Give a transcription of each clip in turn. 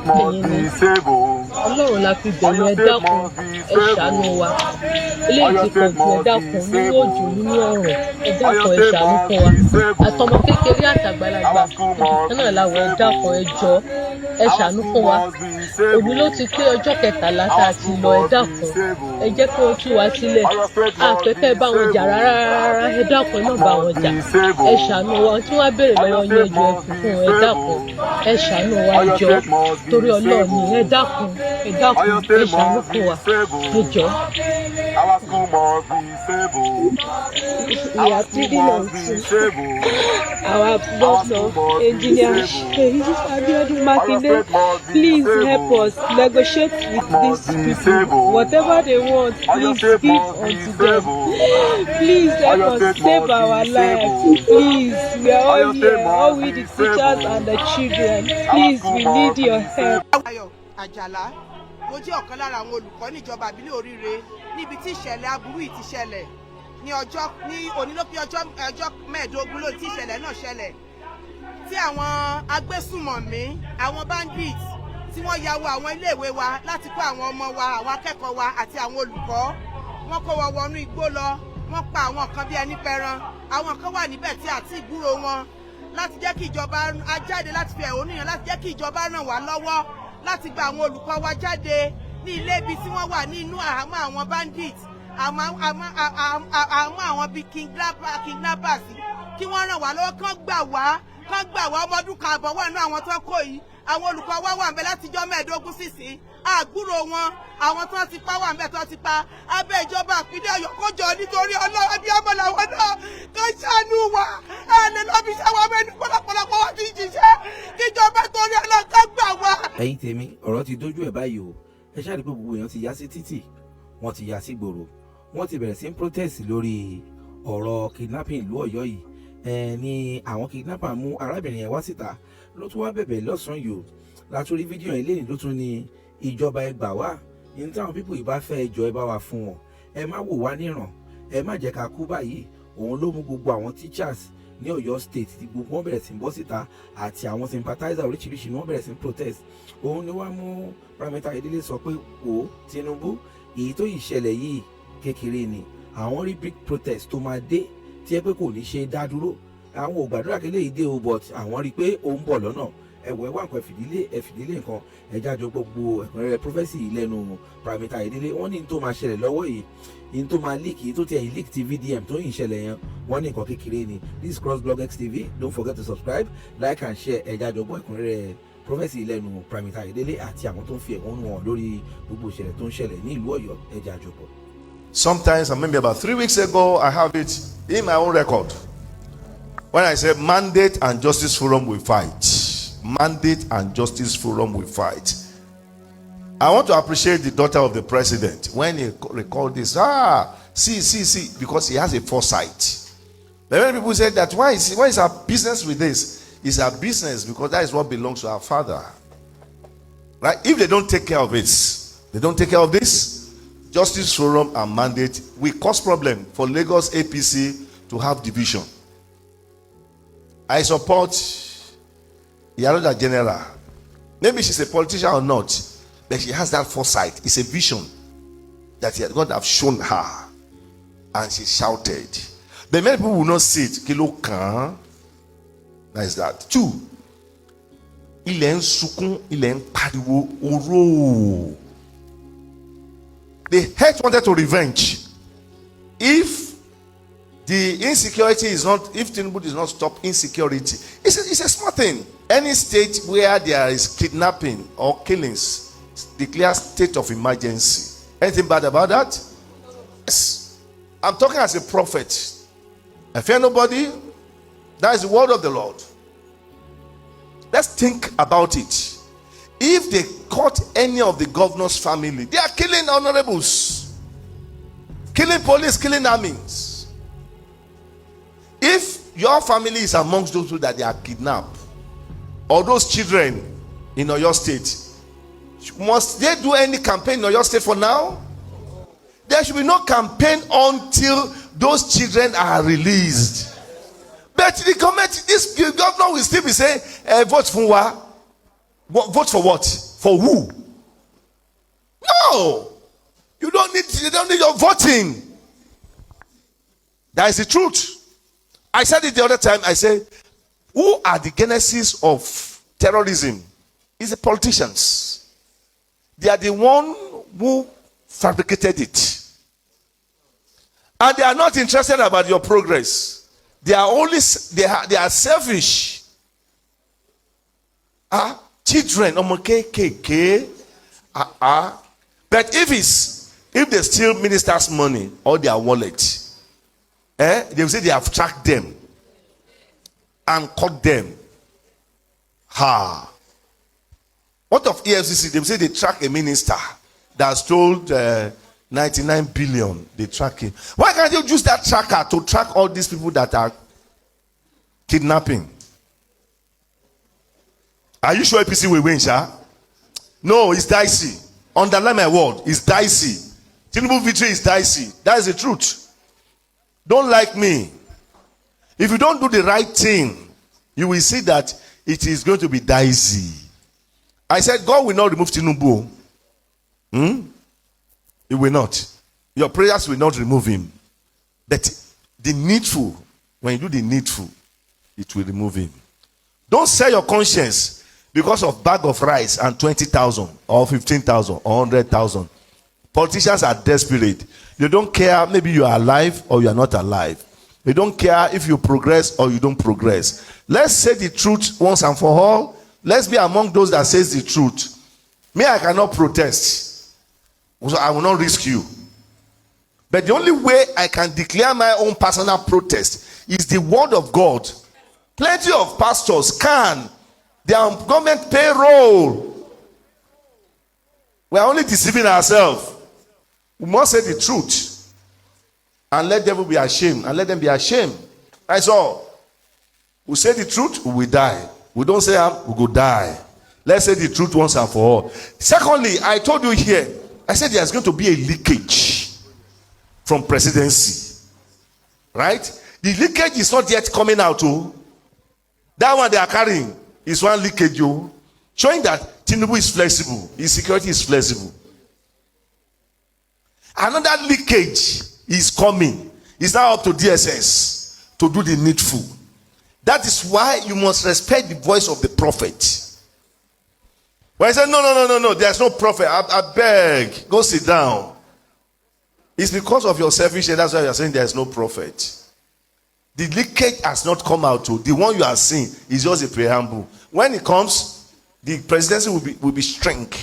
bẹ̀yìn ni Ọlọ́run la fi bẹ̀yìn ẹ dákun ẹ ṣàánú wa eléyìí ti pọ̀ jù ẹ dákun nínú òjò nínú ọ̀rọ̀ ẹ dákun ẹ ṣàánú fún wa àtọmọ kékeré àtàgbàlagbà ìdìkan náà làwọn ẹ dákun ẹ jọ ẹ ṣàánú fún wa òní ló ti pé ọjọ́ 13 tá a ti lọ ẹ dákun ẹ jẹ́ kí wọ́n tú wa sílẹ̀ àpẹkẹ bá wọn jà rárá ẹ dákun ẹ má bá wọn jà ẹ ṣàánú wa tí wọ́n béèrè lọ́wọ́ yín ẹjọ́ ẹ fi fún ẹ dákun ẹ ṣàánú wa jọ torí Ọlọ́run ni ẹ dákun ẹ ṣàánú fún wa ẹ jọ. We are pleading on our governor, engineer Abiodun Makinde, please help us negotiate with these people. Whatever they want, please give unto them. Please help us save our lives. Please, we are all here, all we the teachers and the children. Please, we need your help. Àjàlá, mo jẹ́ ọ̀kan lára àwọn olùkọ́ níjọba ìbílẹ̀ Oríire níbi tí ìṣẹ̀lẹ̀ aburú yìí ti ṣẹlẹ̀ ní òní ló pé ọjọ́ 15 ló tí ìṣẹ̀lẹ̀ náà ṣẹlẹ̀ tí àwọn agbésùmọ̀mí àwọn bandits tí wọ́n ya wọ àwọn iléèwé wa láti kó àwọn ọmọ wa àwọn akẹ́kọ̀ọ́ wa àti àwọn olùkọ́ wọ́n kó wọn wọnú igbó lọ wọ́n pa àwọn kan bí ẹni pẹran àwọn kan wà níbẹ̀ tí àti ìgbúrò wọn láti jẹ́ kí ìjọba ajáde láti fi ẹ̀hónú hàn láti jẹ́ kí ìjọba ràn wá lọ́wọ́ láti gba àwọn olùkọ́ wa jáde ní ilé ibi tí wọ́n wà ní inú àhámọ́ àwọn bandits àwọn bíi kidnappers kí wọ́n ràn wá lọ́wọ́ kán gbà wá ọmọ ọdún kan àbọ̀ wà nínú àwọn tó kó yìí àwọn olùkọ́ wa wà ń bẹ látijọ́ 15 sísìn àgbúrò wọn àwọn tó ti pa wà ń bẹ tó ti pa abẹ́ ìjọba ìpínlẹ̀ Ọ̀yọ́ kó jọ nítorí Ọlọ́run ẹbí ọmọ làwọn náà kó ṣàánú wa ẹni lọ́bí iṣẹ́ wa mẹ́nu pọ̀lọpọ̀lọpọ̀ wọn fi jíṣẹ́ kíjọba torí ọlọ́kọ́ gbà wá. ẹ̀yin tèmi ọ̀rọ̀ ti dójú ẹ̀ báyìí o ẹ ṣáà rí pé gbogbo èèyàn ti yá sí títì wọ́n ti yá sí gbòòrò wọ́n ti bẹ̀rẹ̀ sí protest lórí ọ̀rọ̀ kidnapping ìlú Ọ̀yọ́ yìí ni àwọn kidnapper mú arábìnrin yẹn wá síta ló tún wá bẹ̀bẹ̀ lọ́sàn-án yìí o látòrí fídíò yẹn lẹ́yìn ló tún ní ìjọba ẹ gbà wá ní táwọn pípò yìí bá fẹ́ ẹjọ́ ẹ bá wa fún wọn ẹ má wò wá níran ẹ má jẹ́ ká kú báyìí òun ló mú gbogbo àwọn teachers ní Ọ̀yọ́ state tí gbogbo wọn bẹ̀rẹ̀ sí bọ́ síta àti àwọn sympathizer oríṣiríṣi ni wọ́n bẹ̀rẹ̀ sí protest òun ni wọ́n mú Pramita Idele sọ pé o Tinubu èyí tó yìí ṣẹlẹ̀ yìí kékeré ni àwọn rí big protest tó máa dé tí ẹ pé kò ní ṣe dá dúró àwọn ò gbàdúrà kí léyìí dé o but àwọn rí i pé ó ń bọ̀ lọ́nà ẹ̀wọ̀ ẹ̀wà nǹkan ẹ̀fìdílé nǹkan ẹ̀já jọ gbogbo ẹ̀kúnrẹ́rẹ́ prophecy lẹ́nu Pramita Idele wọ́n ní tó máa ṣẹlẹ̀ lọ́wọ́ yìí ní tó máa leak yìí tó tiẹ̀ leak ti VDM tó yìn ṣẹlẹ̀ yẹn wọ́n ní nǹkan kékeré ni. This is CROSSBLOGXTV, don't forget to subscribe, like and share ẹ̀já jọ gbọ́ ẹ̀kúnrẹ́rẹ́ prophecy lẹ́nu Pramita Idele àti àwọn tó ń fi ẹ̀hónú wọn lórí gbogbo ìṣẹ̀lẹ̀ tó ń ṣẹlẹ̀ ní ìlú Ọ̀yọ́ ẹ̀já jọ gbọ́. Sometimes, and maybe about 3 weeks ago, I have it in my own record. When I said Mandate and Justice Forum will fight. Mandate and Justice Forum will fight. I want to appreciate the daughter of the president when he recalled this. See, because he has a foresight. But many people said that why is our business with this? It's our business because that is what belongs to our father. Right? If they don't take care of it, they don't take care of this, Justice Forum and Mandate will cause problem for Lagos APC to have division. I support Yaroda General. Maybe she's a politician or not, but she has that foresight. It's a vision that God have shown her. And she shouted. But many people will not see it. Kilo kan. That is that. 2. Ilẹ̀ ń sunkún, ilẹ̀ ń pariwo, oró. The head wanted to revenge. If the insecurity is not, if Tinubu does not stop insecurity, it's a small thing. Any state where there is kidnapping or killings, declare state of emergency. Anything bad about that? Yes. I'm talking as a prophet. I fear nobody. That is the word of the Lord. Let's think about it. If they caught any of the governor's family, they are killing honorables, killing police, killing armies. If your family is amongst those that they are kidnapped, or those children in Oyo State, must they do any campaign in Oyo State for now? There should be no campaign until those children are released. But the government, this governor will still be saying, vote for what? Vote for what? For who? No. You don't need your voting. That is the truth. I said it the other time. I said, who are the genesis of terrorism? It's the politicians. They are the one who fabricated it. And they are not interested about your progress. They are only they are selfish. Children, but if they steal ministers' money or their wallet, they will say they have tracked them and caught them. What of EFCC? They will say they track a minister that stole 99 billion. They track him. Why can't you use that tracker to track all these people that are kidnapping? Are you sure APC will win, sir? No, it's dicey. Underline my word, it's dicey. Tinubu victory is dicey. That is the truth. Don't like me. If you don't do the right thing, you will see that it is going to be dicey. I said God will not remove Tinubu. He will not. Your prayers will not remove him. But the needful, when you do the needful, it will remove him. Don't sell your conscience because of bag of rice and 20,000 or 15,000 or 100,000. Politicians are desperate. They don't care maybe you are alive or you are not alive. They don't care if you progress or you don't progress. Let's say the truth once and for all. Let's be among those that says the truth. Me, I cannot protest. So I will not risk you. But the only way I can declare my own personal protest is the word of God. Plenty of pastors can. They are on government payroll. We are only deceiving ourselves. We must say the truth. And let devil be ashamed. And let them be ashamed. That's all. We say the truth, we will die. We don't say we go die. Let's say the truth once and for all. Secondly, I told you here, I said there's going to be a leakage from presidency. Right? The leakage is not yet coming out. That one they are carrying is one leakage, showing that Tinubu is flexible. His security is flexible. Another leakage is coming. It's now up to DSS to do the needful. That is why you must respect the voice of the prophet. When I say, no, there's no prophet. I beg, go sit down. It's because of your selfishness. That's why you're saying there's no prophet. The leakage has not come out. The one you are seeing is just a preamble. When it comes, the presidency will be shrink.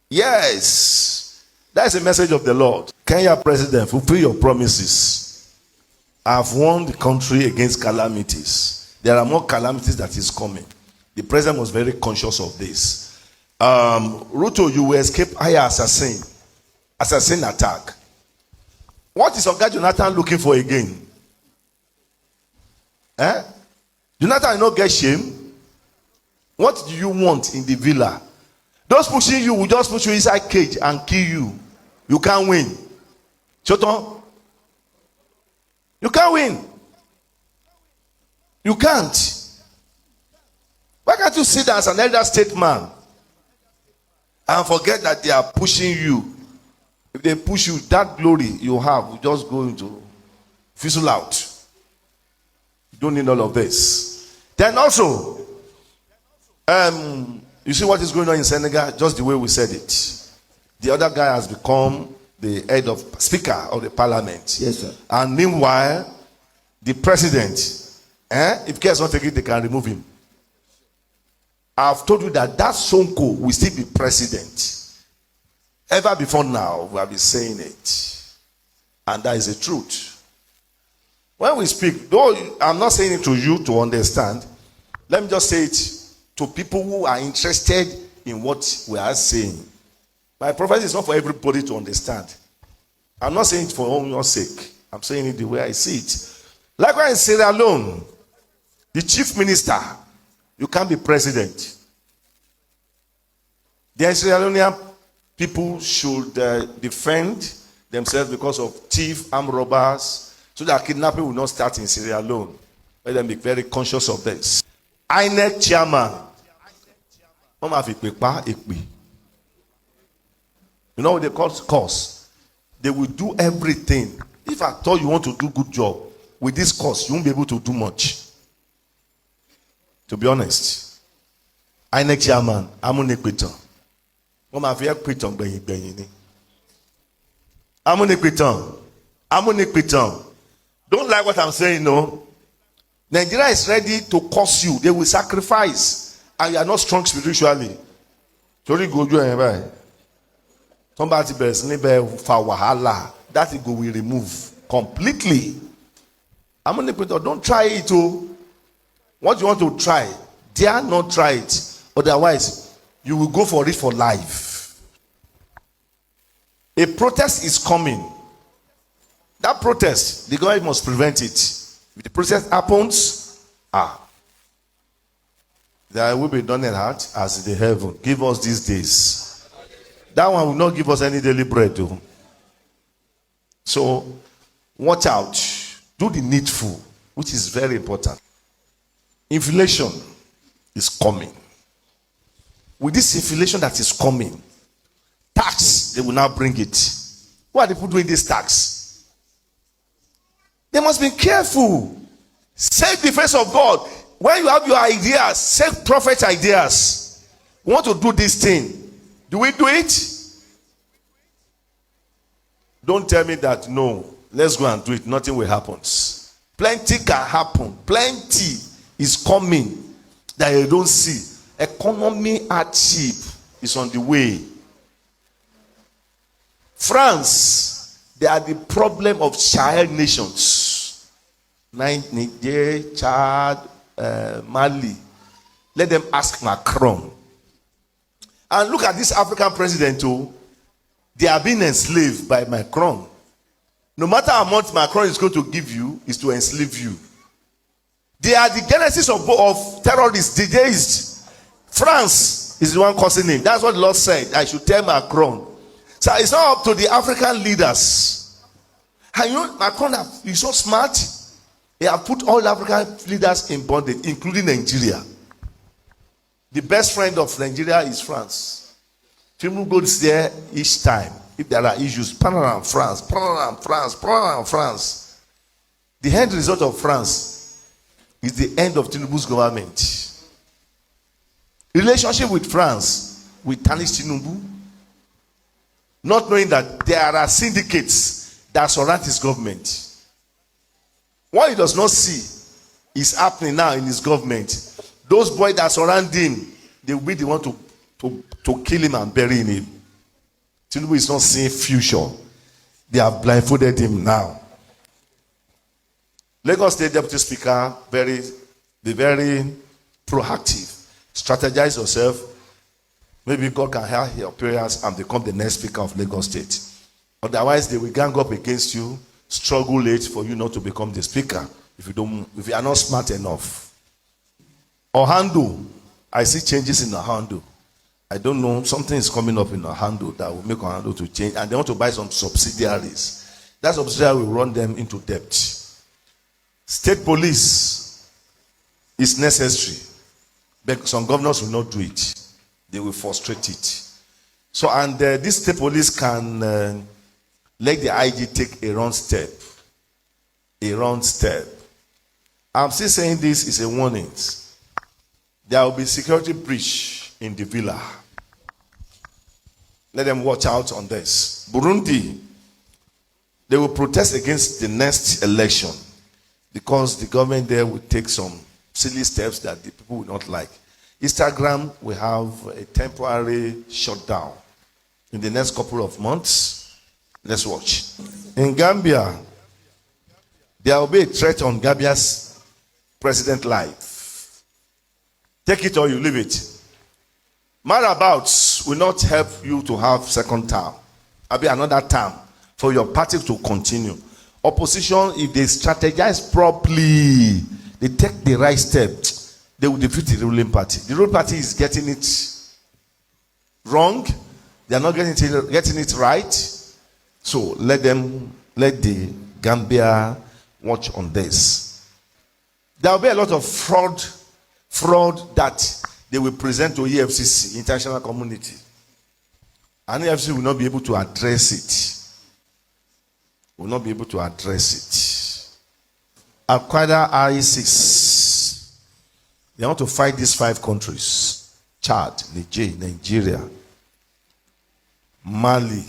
Yes. That's the message of the Lord. Kenya president, fulfill your promises. I've warned the country against calamities. There are more calamities that is coming. The president was very conscious of this. Ruto, you will escape higher assassin attack. What is Oga Jonathan looking for again? Jonathan will not get shame. What do you want in the villa? Those pushing you will just put you inside cage and kill you. You can't win. Shoton, you can't win. You can't. Why can't you sit as an elder statesman and forget that they are pushing you? If they push you, that glory you have will just go into fizzle out. You don't need all of this. Then also, you see what is going on in Senegal? Just the way we said it. The other guy has become the head of speaker of the parliament. Yes, sir. And meanwhile, the president, if cares not take it, they can remove him. I've told you that Sonko will still be president. Ever before now, we have been saying it. And that is the truth. When we speak, though I'm not saying it to you to understand, let me just say it to people who are interested in what we are saying. My prophecy is not for everybody to understand. I'm not saying it for your sake. I'm saying it the way I see it. Likewise in Sierra Leone, the chief minister, you can't be president. The Sierra Leonean people should defend themselves because of thief, armed robbers, so that kidnapping will not start in Sierra Leone. Let them be very conscious of this. INEC chairman, You know what they call course? They will do everything. If I thought you want to do good job with this course, you won't be able to do much. To be honest, I next chairman, I'm on equator. I'm on equator. Don't like what I'm saying, no. Nigeria is ready to curse you. They will sacrifice, and you are not strong spiritually. Sorry, go do somebody for wahala. That ego will remove completely. I'm on the point. Don't try it. Oh, what you want to try, dare not try it. Otherwise, you will go for it for life. A protest is coming. That protest, the government must prevent it. If the protest happens, there will be done in heart as in the heaven. Give us these days. That one will not give us any daily bread, though. So, watch out. Do the needful, which is very important. Inflation is coming. With this inflation that is coming, tax, they will now bring it. Why are people doing this tax? They must be careful. Save the face of God. When you have your ideas, save prophet ideas. We want to do this thing. Do we do it? Don't tell me that no. Let's go and do it. Nothing will happen. Plenty can happen. Plenty is coming that you don't see. Economy hardship is on the way. France, they are the problem of child nations. Niger, Chad, Mali. Let them ask Macron. And look at this African president too. They are being enslaved by Macron. No matter how much Macron is going to give you, is to enslave you. They are the genesis of terrorists. France is the one causing it. That's what the Lord said. I should tell Macron. So it's not up to the African leaders. And you know, Macron is so smart. He have put all African leaders in bondage, including Nigeria. The best friend of Nigeria is France. Tinubu goes there each time. If there are issues, France. The end result of France is the end of Tinubu's government. Relationship with France will tarnish Tinubu, not knowing that there are syndicates that surround his government. What he does not see is happening now in his government. Those boys that surround him, they will be the one to kill him and bury him. Tinubu is not seeing future. They have blindfolded him now. Lagos State Deputy Speaker, be very proactive. Strategize yourself. Maybe God can help your prayers and become the next Speaker of Lagos State. Otherwise, they will gang up against you, struggle late for you not to become the Speaker if you are not smart enough. Ohando, I see changes in Ohando. I don't know, something is coming up in Ohando that will make Ohando to change, and they want to buy some subsidiaries. That subsidiary will run them into debt. State police is necessary, but some governors will not do it. They will frustrate it. So, and this state police can let the IG take a wrong step. A wrong step. I'm still saying this is a warning. There will be security breach in the villa. Let them watch out on this. Burundi, they will protest against the next election because the government there will take some silly steps that the people will not like. Instagram will have a temporary shutdown in the next couple of months. Let's watch. In Gambia, there will be a threat on Gambia's president life. Take it or you leave it. Marabouts will not help you to have second term. I'll be another term for your party to continue. Opposition, if they strategize properly, they take the right step, they will defeat the ruling party. The ruling party is getting it wrong. They are not getting it right. So let the Gambia watch on this. There will be a lot of fraud that they will present to EFCC, international community. And EFCC will not be able to address it. Will not be able to address it. Al-Qaeda ISIS. They want to fight these 5 countries. Chad, Nigeria, Mali,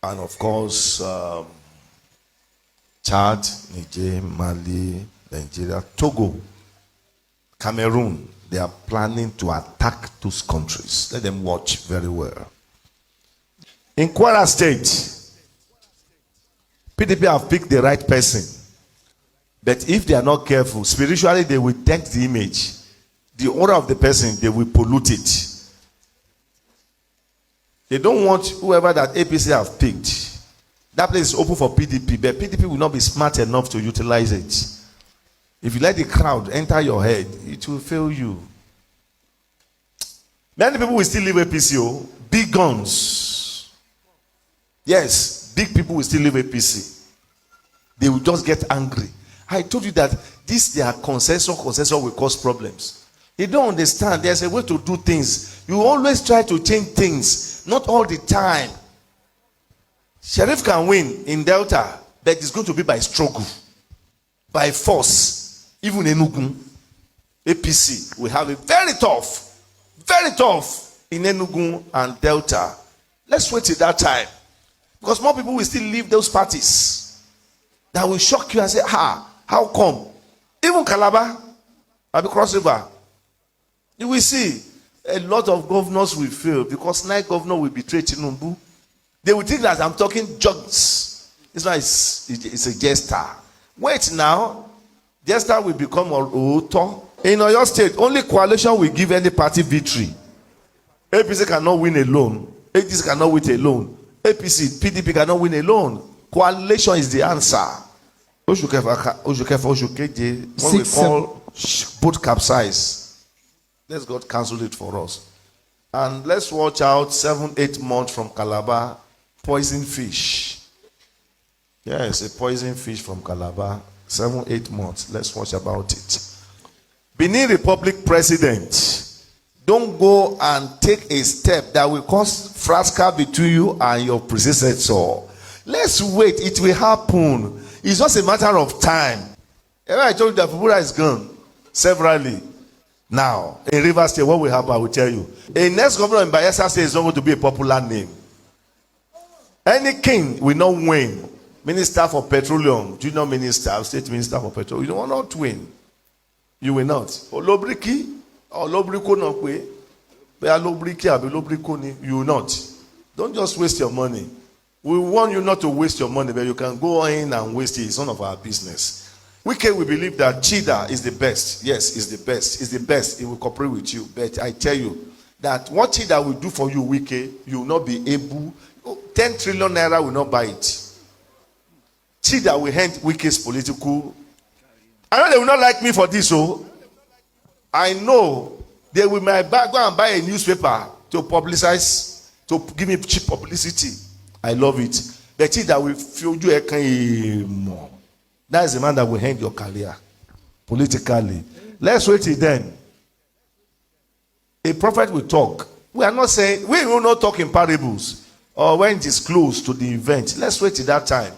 and of course, Chad, Niger, Mali, Nigeria, Togo, Cameroon. They are planning to attack those countries. Let them watch very well. In Kwara State, PDP have picked the right person. But if they are not careful, spiritually they will dent the image. The aura of the person, they will pollute it. They don't want whoever that APC have picked. That place is open for PDP, but PDP will not be smart enough to utilize it. If you let the crowd enter your head, it will fail you. Many people will still leave APC. Big guns. Yes, big people will still leave APC. They will just get angry. I told you that their consensus will cause problems. They don't understand. There's a way to do things. You always try to change things, not all the time. Sheriff can win in Delta, but it's going to be by struggle, by force. Even Enugu, APC, we have it very tough in Enugu and Delta. Let's wait till that time, because more people will still leave those parties. That will shock you and say, how come? Even Calabar, Abi Cross River, you will see a lot of governors will fail because 9 governors will betray Tinubu. They will think that I'm talking jokes. It's not. It's a jester. Wait now. Jester will become a author. In Oyo State, only coalition will give any party victory. APC cannot win alone. APC cannot win alone. PDP cannot win alone. Coalition is the answer. When we call boat capsize, let's God cancel it for us. And let's watch out 7-8 months from Calabar, poison fish. Yes, a poison fish from Calabar, 7-8 months. Let's watch about it. Benin Republic President, don't go and take a step that will cause fracas between you and your predecessor. Let's wait, it will happen. It's just a matter of time. I told you that Fubura is gone severally. Now, in Rivers State, what will happen, I will tell you. A next governor in Bayelsa State is not going to be a popular name. Any king will not win. Minister for Petroleum, junior minister, state minister for petroleum, you will not win. You will not. Olobriki, Olobriko no kwe. You will not. Don't just waste your money. We want you not to waste your money, but you can go in and waste it. It's none of our business. We believe that Chida is the best. Yes, is the best. Is the best. It will cooperate with you. But I tell you that what Chida will do for you, Wike, you will not be able. 10 trillion naira will not buy it. Chida will hand Wike's political. I know they will not like me for this, so I know they will go and buy a newspaper to publicize, to give me cheap publicity. I love it. But Chida will feel you more. That is the man that will end your career politically. Let's wait till then. A prophet will talk. We are not saying, we will not talk in parables or when it is close to the event. Let's wait till that time.